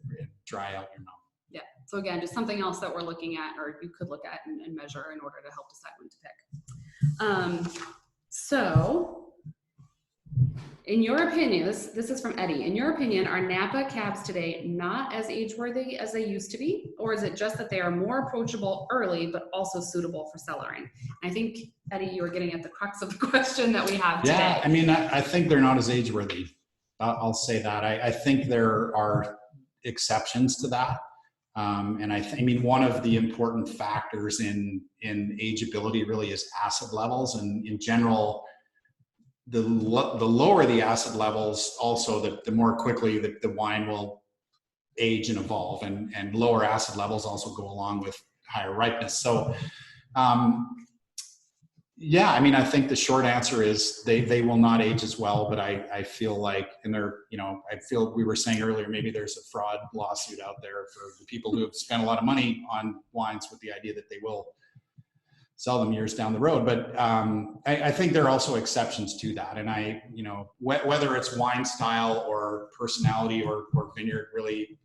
dry out your mouth. Yeah. So again, just something else that we're looking at, or you could look at and measure in order to help decide when to pick. So in your opinion, this is from Eddie, in your opinion, are Napa cabs today not as age-worthy as they used to be? Or is it just that they are more approachable early, but also suitable for cellaring? I think, Eddie, you were getting at the crux of the question that we have today. Yeah, I mean, I think they're not as age-worthy. I'll say that. I think there are exceptions to that. And I mean, one of the important factors in ageability really is acid levels. And in general, the lower the acid levels, also the more quickly the wine will age and evolve, and lower acid levels also go along with higher ripeness. So yeah, I mean, I think the short answer is they will not age as well, but I feel like, and I feel we were saying earlier, maybe there's a fraud lawsuit out there for the people who have spent a lot of money on wines with the idea that they will sell them years down the road. But I think there are also exceptions to that. And whether it's wine style or personality or vineyard, really,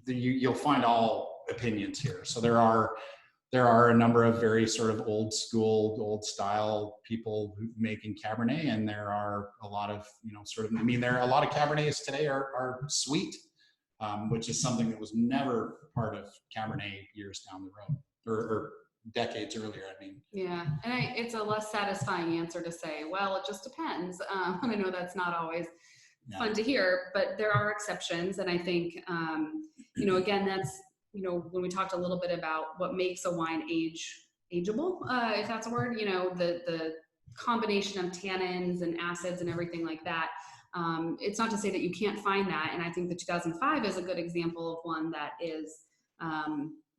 you'll find all opinions here. So there are a number of very sort of old school, old style people who making Cabernet, and there are a lot of, there are a lot of Cabernets today are sweet, which is something that was never part of Cabernet years down the road, or decades earlier, I mean. Yeah, and it's a less satisfying answer to say, well, it just depends. And I know that's not always fun to hear, but there are exceptions. And I think, again, that's, when we talked a little bit about what makes a wine ageable, if that's a word, the combination of tannins and acids and everything like that. It's not to say that you can't find that. And I think the 2005 is a good example of one that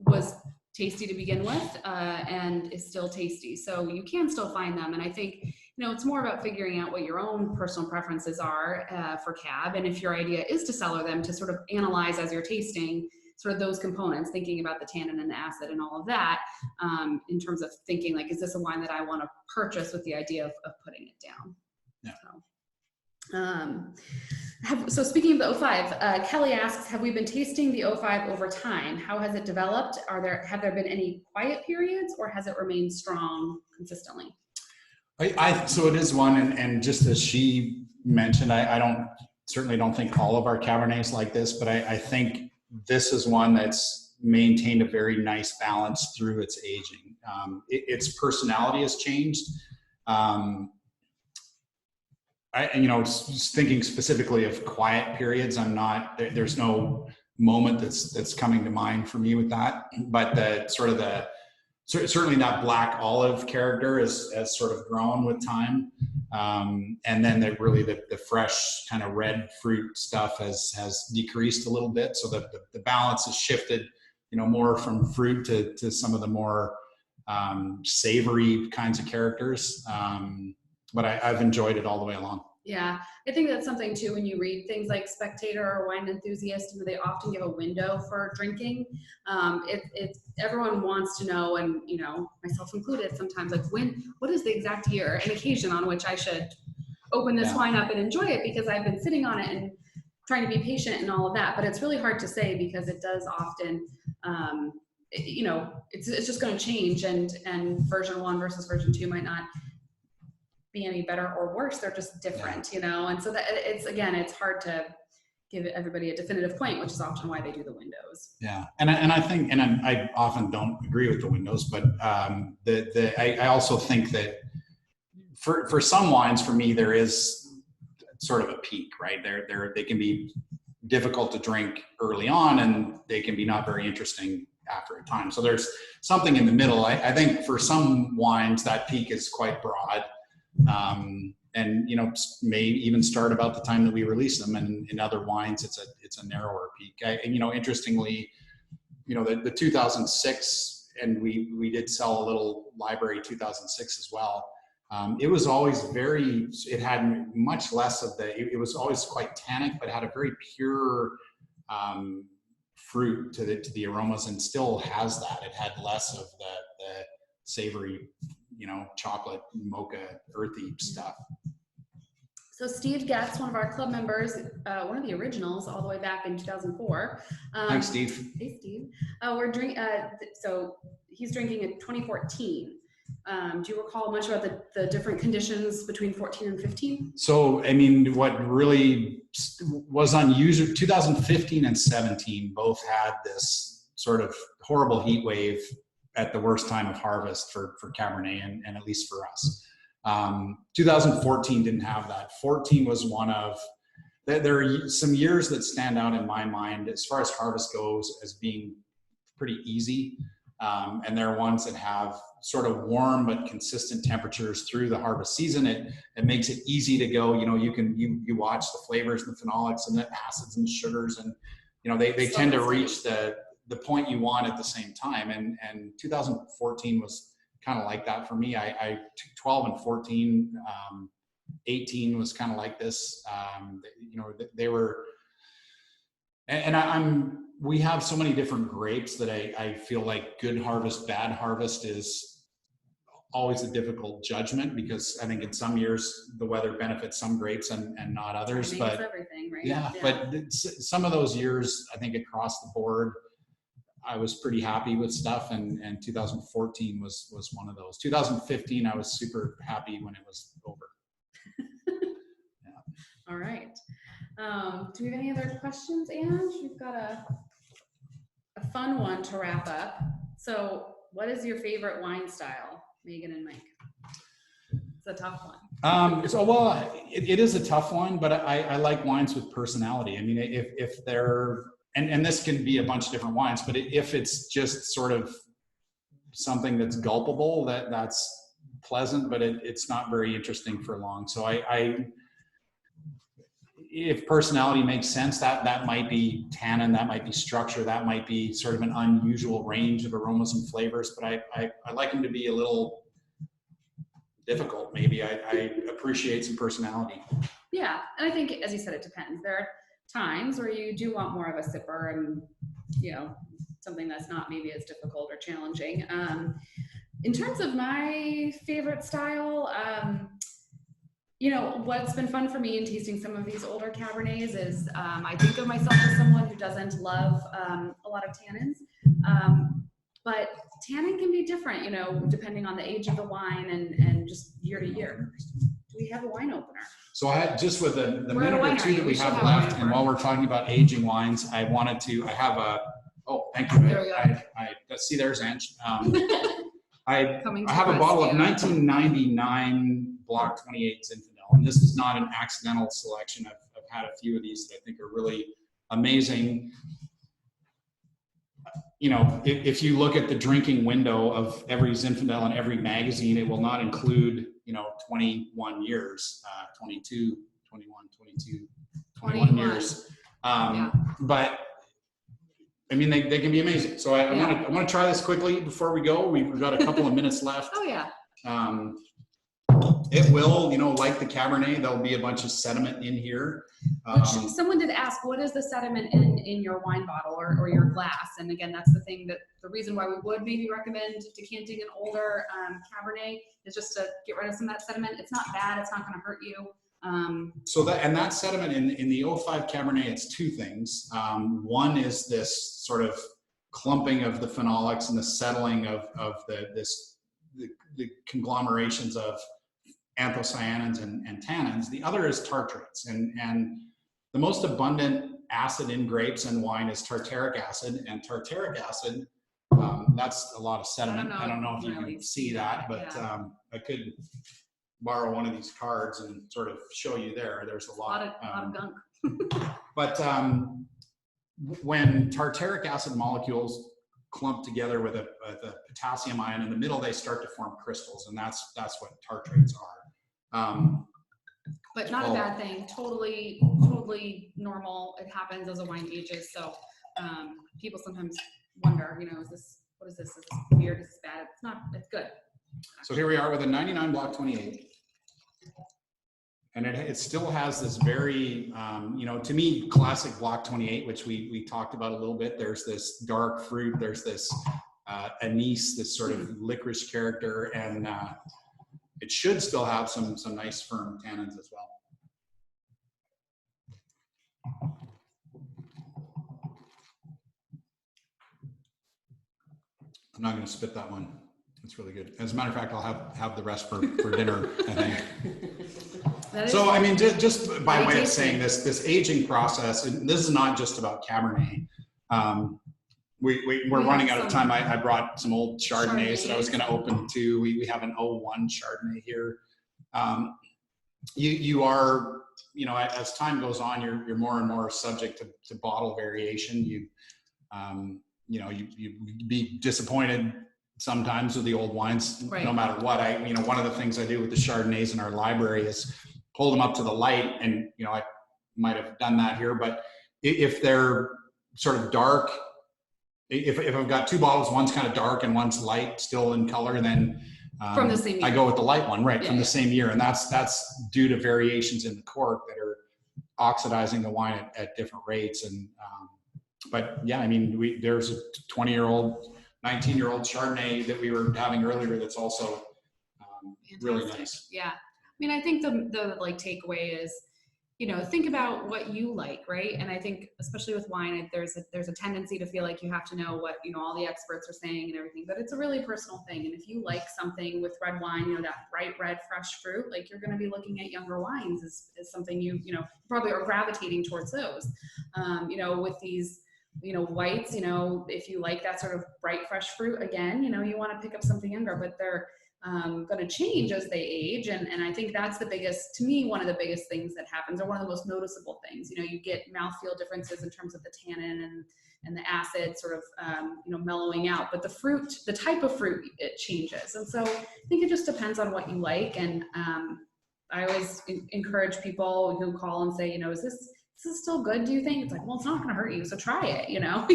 was tasty to begin with, and is still tasty. So you can still find them. And I think, it's more about figuring out what your own personal preferences are for cab. And if your idea is to cellar them, to sort of analyze as you're tasting sort of those components, thinking about the tannin and the acid and all of that, in terms of thinking like, is this a wine that I want to purchase with the idea of putting it down? Yeah. So speaking of the 05, Kelly asks, have we been tasting the 05 over time? How has it developed? Have there been any quiet periods, or has it remained strong consistently? So it is one, and just as she mentioned, I certainly don't think all of our Cabernets like this, but I think this is one that's maintained a very nice balance through its aging. Its personality has changed. Just thinking specifically of quiet periods, there's no moment that's coming to mind for me with that, but certainly that black olive character has sort of grown with time. And then the fresh kind of red fruit stuff has decreased a little bit. So that the balance has shifted, more from fruit to some of the more savory kinds of characters. But I've enjoyed it all the way along. Yeah, I think that's something too, when you read things like Spectator or Wine Enthusiast, they often give a window for drinking. Everyone wants to know, and myself included, sometimes like what is the exact year and occasion on which I should open this wine up and enjoy it, because I've been sitting on it and trying to be patient and all of that. But it's really hard to say, because it does often, it's just going to change, and version 1 versus version 2 might not be any better or worse. They're just different, and so that it's hard to give everybody a definitive point, which is often why they do the windows. Yeah, and I think, and I often don't agree with the windows, but I also think that for some wines, for me, there is sort of a peak, right? They can be difficult to drink early on, and they can be not very interesting after a time. So there's something in the middle. I think for some wines, that peak is quite broad. And may even start about the time that we release them, and in other wines it's a narrower peak. Interestingly, the 2006, and we did sell a little library 2006 as well. It was always it had much less of it was always quite tannic, but had a very pure fruit to the aromas, and still has that. It had less of savory, chocolate, mocha, earthy stuff. So Steve Getz, one of our club members, one of the originals all the way back in 2004. Thanks, Steve. Hey, Steve. So he's drinking in 2014. Do you recall much about the different conditions between 14 and 15? So, I mean, what really was unusual, 2015 and 17 both had this sort of horrible heat wave at the worst time of harvest for Cabernet and at least for us. 2014 didn't have that. 14 was one of, there are some years that stand out in my mind as far as harvest goes as being pretty easy. And there are ones that have sort of warm but consistent temperatures through the harvest season. It makes it easy to go. You watch the flavors and the phenolics and the acids and the sugars, and they tend to reach the point you want at the same time. And 2014 was kind of like that for me. I 12 and 14, 18 was kind of like this. They were, and we have so many different grapes that I feel like good harvest, bad harvest is always a difficult judgment, because I think in some years the weather benefits some grapes and not others. But everything, right? Yeah, but some of those years, I think across the board, I was pretty happy with stuff, and 2014 was one of those. 2015, I was super happy when it was over. Yeah. All right. Do we have any other questions, Ange? We've got a fun one to wrap up. So what is your favorite wine style, Megan and Mike? It's a tough one. It is a tough one, but I like wines with personality. I mean, if they're, and this can be a bunch of different wines, but if it's just sort of something that's gulpable, that's pleasant, but it's not very interesting for long. So if personality makes sense, that might be tannin, that might be structure, that might be sort of an unusual range of aromas and flavors, but I like them to be a little difficult. Maybe I appreciate some personality. Yeah, and I think, as you said, it depends. There are times where you do want more of a sipper and, something that's not maybe as difficult or challenging. In terms of my favorite style, what's been fun for me in tasting some of these older Cabernets is I think of myself as someone who doesn't love a lot of tannins, but tannin can be different, depending on the age of the wine and just year to year. Do we have a wine opener? So I had, just with the minute or two that we have left, and while we're talking about aging wines, I have thank you. There we go. See, there's Ange. I have a bottle of 1999 Block 28 Zinfandel, and this is not an accidental selection. I've had a few of these that I think are really amazing. If you look at the drinking window of every Zinfandel in every magazine, it will not include 21 years, 22, 21, 22, 21 years. But I mean, they can be amazing. So I want to try this quickly before we go. We've got a couple of minutes left. Oh yeah. It will, like the Cabernet, there'll be a bunch of sediment in here. Someone did ask, what is the sediment in your wine bottle or your glass? And again, that's the reason why we would maybe recommend decanting an older Cabernet is just to get rid of some of that sediment. It's not bad. It's not going to hurt you. That sediment in the 05 Cabernet, it's two things. One is this sort of clumping of the phenolics and the settling of the conglomerations of anthocyanins and tannins. The other is tartrates, and the most abundant acid in grapes and wine is tartaric acid, and tartaric acid, that's a lot of sediment. I don't know if you can see that, but I could borrow one of these cards and sort of show you there. There's a lot of gunk. But when tartaric acid molecules clump together with a potassium ion in the middle, they start to form crystals, and that's what tartrates are. But not a bad thing. Totally normal. It happens as a wine ages. So people sometimes wonder, what is this? Is this weird? Is this bad? It's not. It's good. So here we are with a 99 Block 28. And it still has this very, to me, classic Block 28, which we talked about a little bit. There's this dark fruit. There's this anise, this sort of licorice character, and it should still have some nice firm tannins as well. I'm not going to spit that one. It's really good. As a matter of fact, I'll have the rest for dinner, I think. So, I mean, just by way of saying this aging process, and this is not just about Cabernet. We're running out of time. I brought some old Chardonnays that I was going to open to. We have an 01 Chardonnay here. You are, you know, as time goes on, you're more and more subject to bottle variation. You know, you'd be disappointed sometimes with the old wines, no matter what. You know, one of the things I do with the Chardonnays in our library is hold them up to the light, and, you know, I might have done that here, but if they're sort of dark, if I've got two bottles, one's kind of dark and one's light still in color, then from the same year. I go with the light one, from the same year. And that's due to variations in the cork that are oxidizing the wine at different rates. And, but yeah, I mean, there's a 20-year-old, 19-year-old Chardonnay that we were having earlier that's also really nice. Yeah. I mean, I think the like takeaway is, you know, think about what you like, right? And I think especially with wine, there's a tendency to feel like you have to know what, you know, all the experts are saying and everything, but it's a really personal thing. And if you like something with red wine, you know, that bright red fresh fruit, like you're going to be looking at younger wines is something you know, probably are gravitating towards those. You know, with these, you know, whites, you know, if you like that sort of bright fresh fruit, again, you know, you want to pick up something younger, but they're going to change as they age. And I think that's the biggest, to me, one of the biggest things that happens, or one of the most noticeable things. You know, you get mouthfeel differences in terms of the tannin and the acid sort of, you know, mellowing out, but the fruit, the type of fruit, it changes. And so I think it just depends on what you like. And I always encourage people who call and say, you know, is this still good, do you think? It's like, well, it's not going to hurt you, so try it, you know.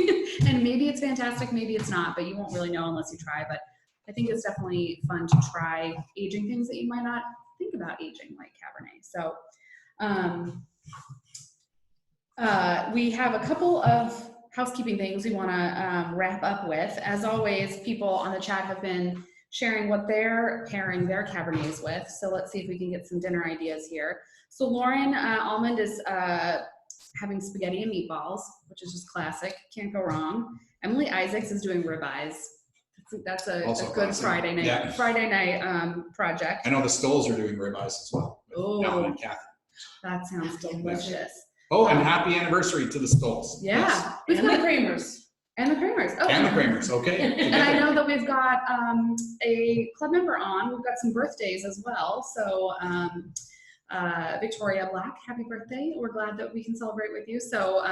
And maybe it's fantastic, maybe it's not, but you won't really know unless you try. But I think it's definitely fun to try aging things that you might not think about aging, like Cabernet. So we have a couple of housekeeping things we want to wrap up with. As always, people on the chat have been sharing what they're pairing their Cabernets with. So let's see if we can get some dinner ideas here. So Lauren Almond is having spaghetti and meatballs, which is just classic, can't go wrong. Emily Isaacs is doing ribeyes. That's a good classic. Friday night project. I know the Stolls are doing ribeyes as well. Oh, and Kathy. That sounds delicious. Oh, and happy anniversary to the Stolls. Yeah. Yes. And the Kramers. And the Kramers. Oh. And the Kramers, okay. And I know that we've got a club member on. We've got some birthdays as well. So Victoria Black, happy birthday. We're glad that we can celebrate with you. So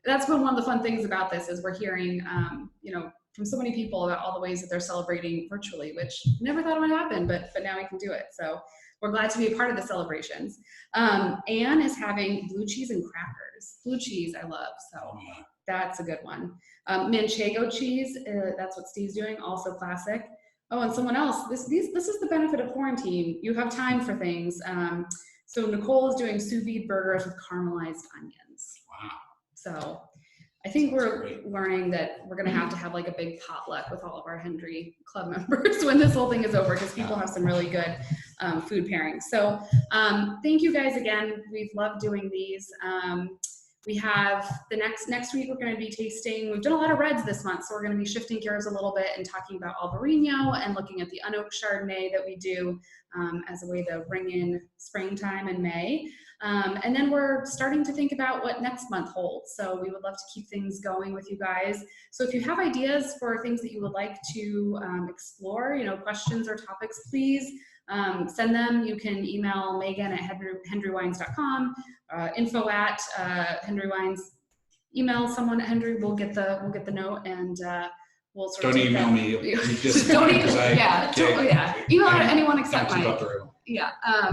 that's been one of the fun things about this is we're hearing, you know, from so many people about all the ways that they're celebrating virtually, which never thought it would happen, but now we can do it. So we're glad to be a part of the celebrations. Anne is having blue cheese and crackers. Blue cheese I love, so that's a good one. Manchego cheese, that's what Steve's doing, also classic. Oh, and someone else, this is the benefit of quarantine. You have time for things. So Nicole is doing sous vide burgers with caramelized onions. Wow. So I think we're learning that we're going to have like a big potluck with all of our Hendry club members when this whole thing is over, because people have some really good food pairings. So thank you guys again. We've loved doing these. We have the next week, we're going to be tasting, we've done a lot of reds this month, so we're going to be shifting gears a little bit and talking about Albarino and looking at the unoaked Chardonnay that we do as a way to bring in springtime in May. And then we're starting to think about what next month holds. So we would love to keep things going with you guys. So if you have ideas for things that you would like to explore, you know, questions or topics, please send them. You can email Megan at hendrywines.com, info at hendrywines. Email someone at Hendry. We'll get the note, and we'll sort of don't email me. You just don't email. Email anyone except Mike. Yeah,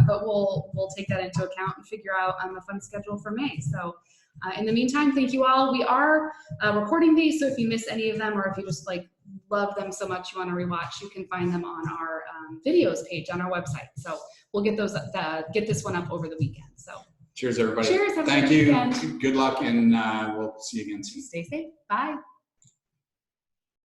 but we'll take that into account and figure out the fun schedule for May. So in the meantime, thank you all. We are recording these, so if you miss any of them, or if you just like love them so much you want to rewatch, you can find them on our videos page on our website. So we'll get those get this one up over the weekend. So cheers, everybody. Cheers. Thank you. Weekend. Good luck, and we'll see you again soon. Stay safe. Bye.